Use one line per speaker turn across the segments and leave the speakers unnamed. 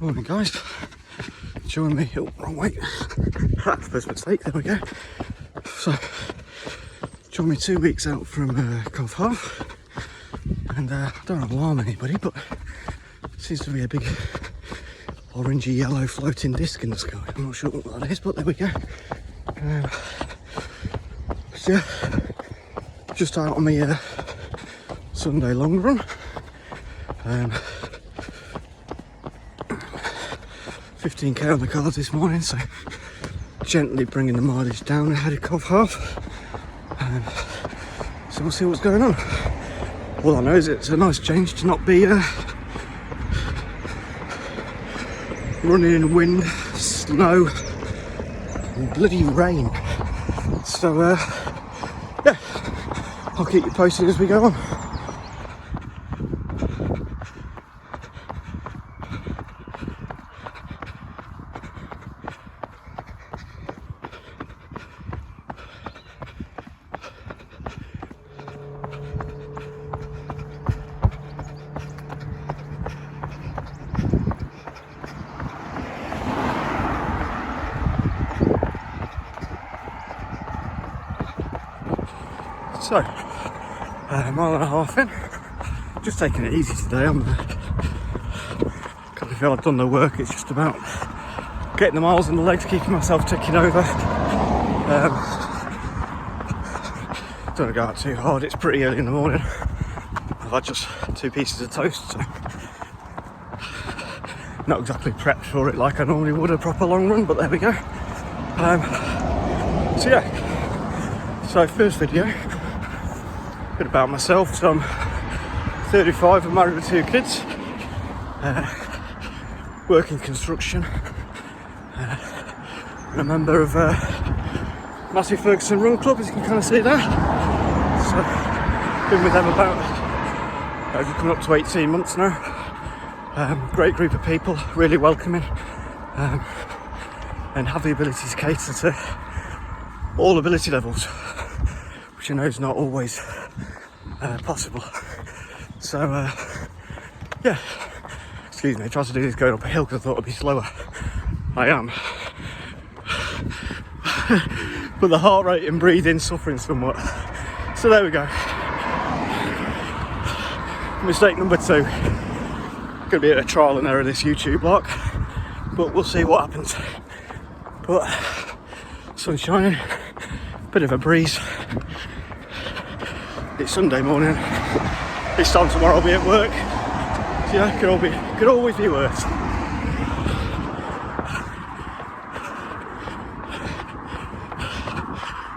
Morning guys, join me, oh wrong way, first mistake, there we go. So, join me 2 weeks out from Cove Half, and I don't want to alarm anybody, but seems to be a big orangey yellow floating disc in the sky. I'm not sure what that is, but there we go. So yeah, just out on my Sunday long run. 15k on the cards this morning, so gently bringing the mileage down ahead of Cove Half. So we'll see what's going on. All I know is it's a nice change to not be running in wind, snow, and bloody rain. So yeah, I'll keep you posted as we go on. So, a mile and a half in, just taking it easy today. I kind of feel I've done the work. It's just about getting the miles in the legs, keeping myself ticking over. Don't want to go out too hard, it's pretty early in the morning. I've had just 2 pieces of toast, so not exactly prepped for it like I normally would a proper long run, but there we go. So yeah, so first video, a bit about myself. So I'm 35, I'm married with 2 kids, work in construction, and a member of Massey Ferguson Run Club, as you can kind of see there. So been with them about coming up to 18 months now. Great group of people, really welcoming, and have the ability to cater to all ability levels, which I know is not always possible. So yeah, excuse me, I tried to do this going up a hill because I thought it'd be slower. I am, but the heart rate and breathing suffering somewhat. So there we go. Mistake number 2. Gonna be a trial and error this YouTube block, but we'll see what happens. But sun's shining, bit of a breeze. It's Sunday morning. This time tomorrow I'll be at work. So yeah, could always be worse.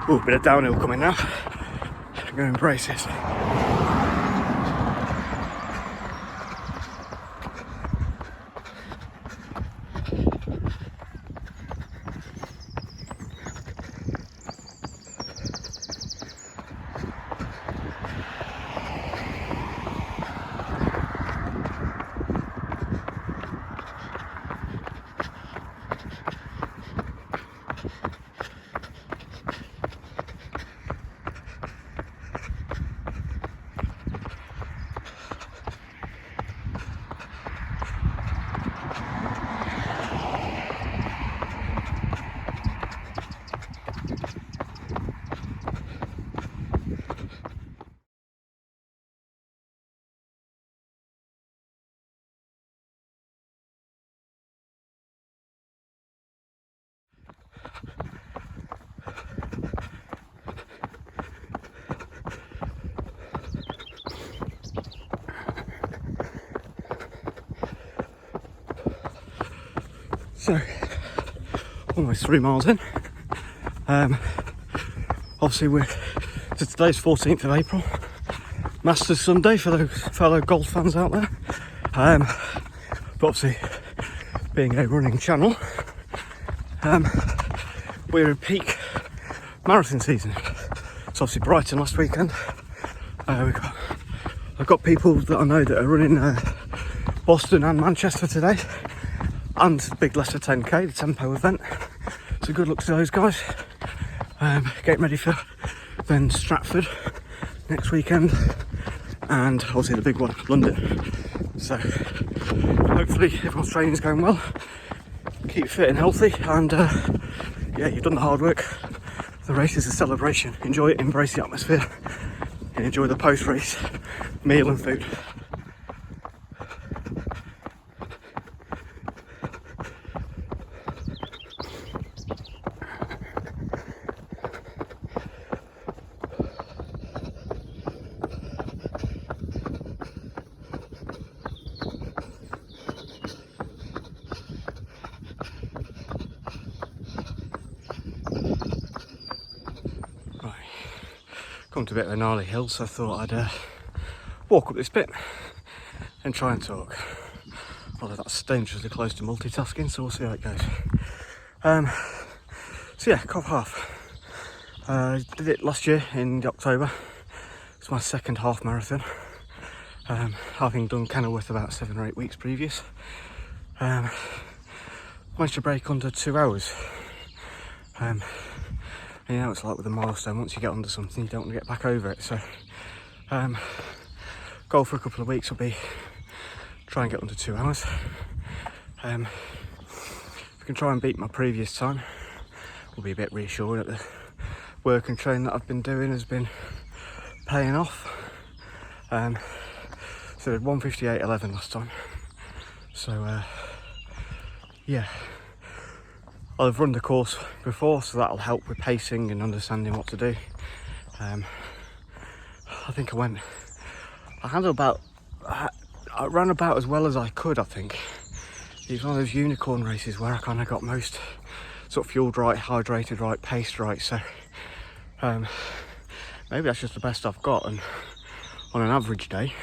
Ooh, bit of downhill coming now. I'm going to embrace this. So, almost 3 miles in. Obviously today's 14th of April, Masters Sunday for those fellow golf fans out there. But obviously, being a running channel, we're in peak marathon season. It's obviously Brighton last weekend. I've got people that I know that are running Boston and Manchester today, and the big Leicester 10k, the tempo event. So good luck to those guys. Getting ready for then Stratford next weekend, and obviously the big one, London. So hopefully hopefully everyone's training's going well. Keep fit and healthy, and yeah, you've done the hard work. The race is a celebration. Enjoy it, embrace the atmosphere, and enjoy the post-race meal and food. Come to a bit of a gnarly hill, so I thought I'd walk up this bit and try and talk. Although that's dangerously close to multitasking, so we'll see how it goes. So yeah, Cov Half. Did it last year in October. It's my second half marathon. Having done Kenilworth about 7 or 8 weeks previous. Managed to break under 2 hours. You know, it's like with a milestone, once you get under something you don't want to get back over it, so goal for a couple of weeks will be try and get under 2 hours. If we can try and beat my previous time, will be a bit reassuring that the work and training that I've been doing has been paying off. So I did 1:58.11 last time, so yeah, I've run the course before, so that'll help with pacing and understanding what to do. I think I ran about as well as I could, I think. It was one of those unicorn races where I kind of got most sort of fueled right, hydrated right, paced right, so maybe that's just the best I've got, and on an average day,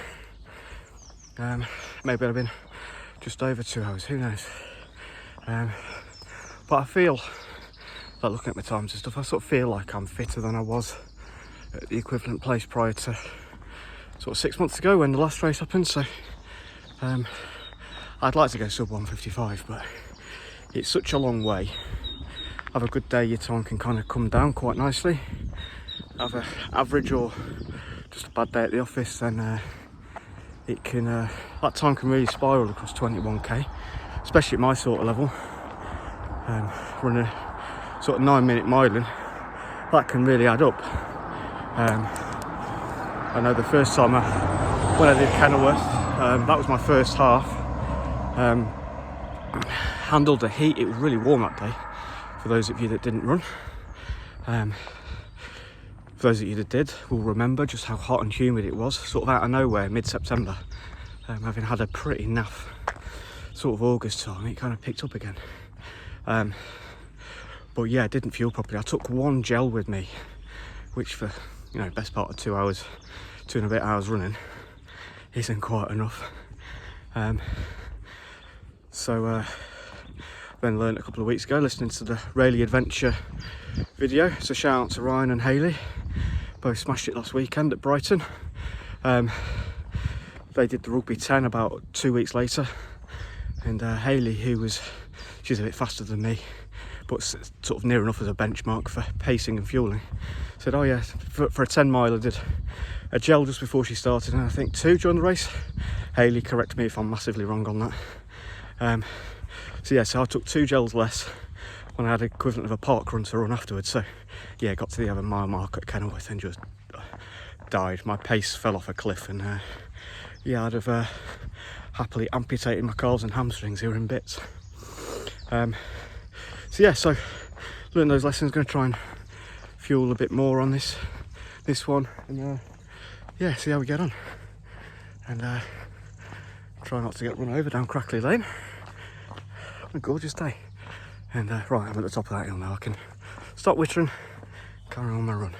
maybe I'd have been just over 2 hours, who knows. But I feel, like looking at my times and stuff, I sort of feel like I'm fitter than I was at the equivalent place prior to sort of 6 months ago when the last race happened. So I'd like to go sub 1:55, but it's such a long way. Have a good day, your time can kind of come down quite nicely. Have an average or just a bad day at the office, then it can that time can really spiral across 21k, especially at my sort of level. Running a sort of 9-minute miling, that can really add up. I know the first time when I did Kenilworth, that was my first half, handled the heat. It was really warm that day, for those of you that didn't run. For those of you that did will remember just how hot and humid it was, sort of out of nowhere, mid-September. Having had a pretty naff sort of August time, it kind of picked up again. But yeah, I didn't fuel properly. I took one gel with me, which for, you know, best part of 2 hours, 2 and a bit hours running, isn't quite enough. So then learned a couple of weeks ago listening to the Rayleigh Adventure video, so shout out to Ryan and Hayley, both smashed it last weekend at Brighton. They did the Rugby 10 about 2 weeks later, and Hayley, she's a bit faster than me, but sort of near enough as a benchmark for pacing and fueling, said, oh yeah, for a 10 mile I did a gel just before she started, and I think 2 during the race. Hayley, correct me if I'm massively wrong on that. So I took 2 gels less when I had equivalent of a park run to run afterwards. So yeah, got to the 11 mile mark at Kenilworth and just died. My pace fell off a cliff, and yeah, I'd have happily amputated my calves and hamstrings. They were in bits. So learned those lessons. Going to try and fuel a bit more on this one, and yeah, see how we get on, and try not to get run over down Crackley Lane. A gorgeous day, and right, I'm at the top of that hill now. I can stop wittering, carry on my run.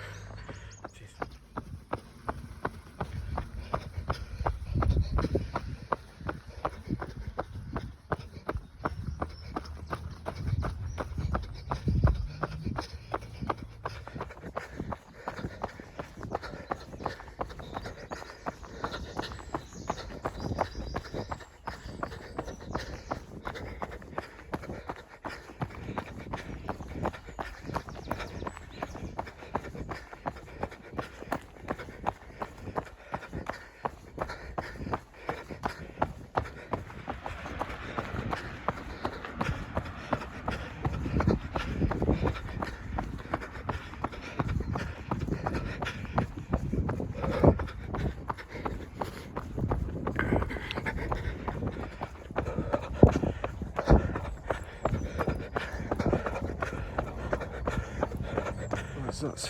So that's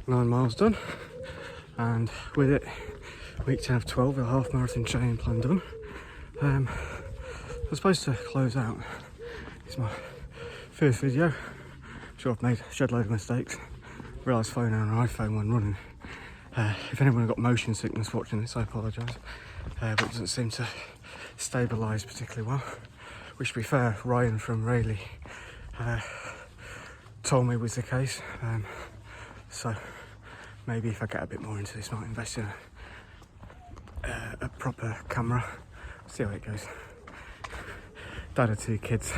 9 miles done, and with it, week 10 of 12, a half marathon training plan done. I'm supposed to close out. It's my first video. I'm sure I've made a shed load of mistakes. Realised phoning on an iPhone when running. If anyone got motion sickness watching this, I apologise. But it doesn't seem to stabilise particularly well. Which, to be fair, Ryan from Rayleigh told me was the case. So maybe if I get a bit more into this, I might invest in a proper camera. See how it goes. Dad of 2 kids,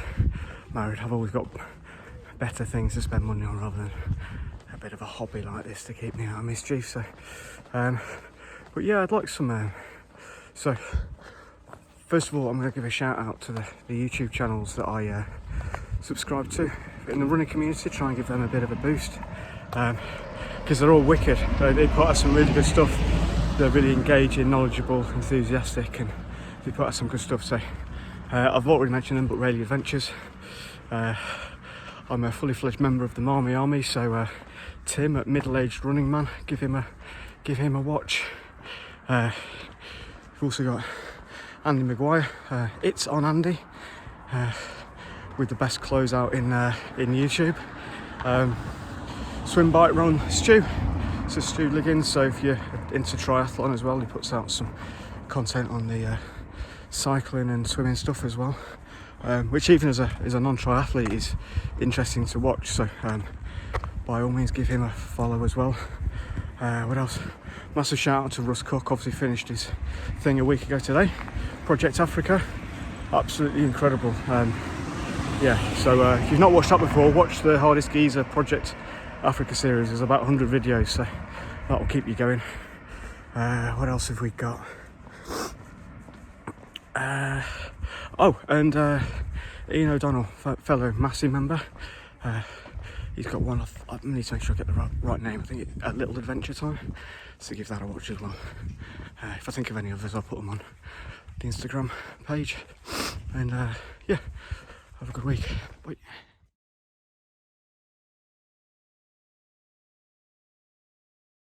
married. I've always got better things to spend money on rather than a bit of a hobby like this to keep me out of mischief. So, but yeah, I'd like some. So, first of all, I'm going to give a shout out to the YouTube channels that I subscribe to in the running community. Try and give them a bit of a boost because they're all wicked. They put out some really good stuff. They're really engaging, knowledgeable, enthusiastic, and they put out some good stuff. So, I've already mentioned them, but Rayleigh Adventures. I'm a fully fledged member of the Marmy Army, so Tim at Middle Aged Running Man, give him a watch. We've also got Andy Maguire. It's on Andy with the best closeout in YouTube. Swim, bike, run, Stu. So Stu Liggins. So if you're into triathlon as well, he puts out some content on the cycling and swimming stuff as well. Which even as a non-triathlete is interesting to watch, so by all means give him a follow as well. What else? Massive shout out to Russ Cook, obviously finished his thing a week ago today. Project Africa, absolutely incredible. Yeah, so if you've not watched that before, watch the Hardest Geezer Project Africa series. There's about 100 videos, so that will keep you going. What else have we got? And Ian O'Donnell, fellow Massey member, he's got one. I need to make sure I get the right name. I think it's A Little Adventure Time, so give that a watch as well. If I think of any others, I'll put them on the Instagram page. And yeah, have a good week. Bye.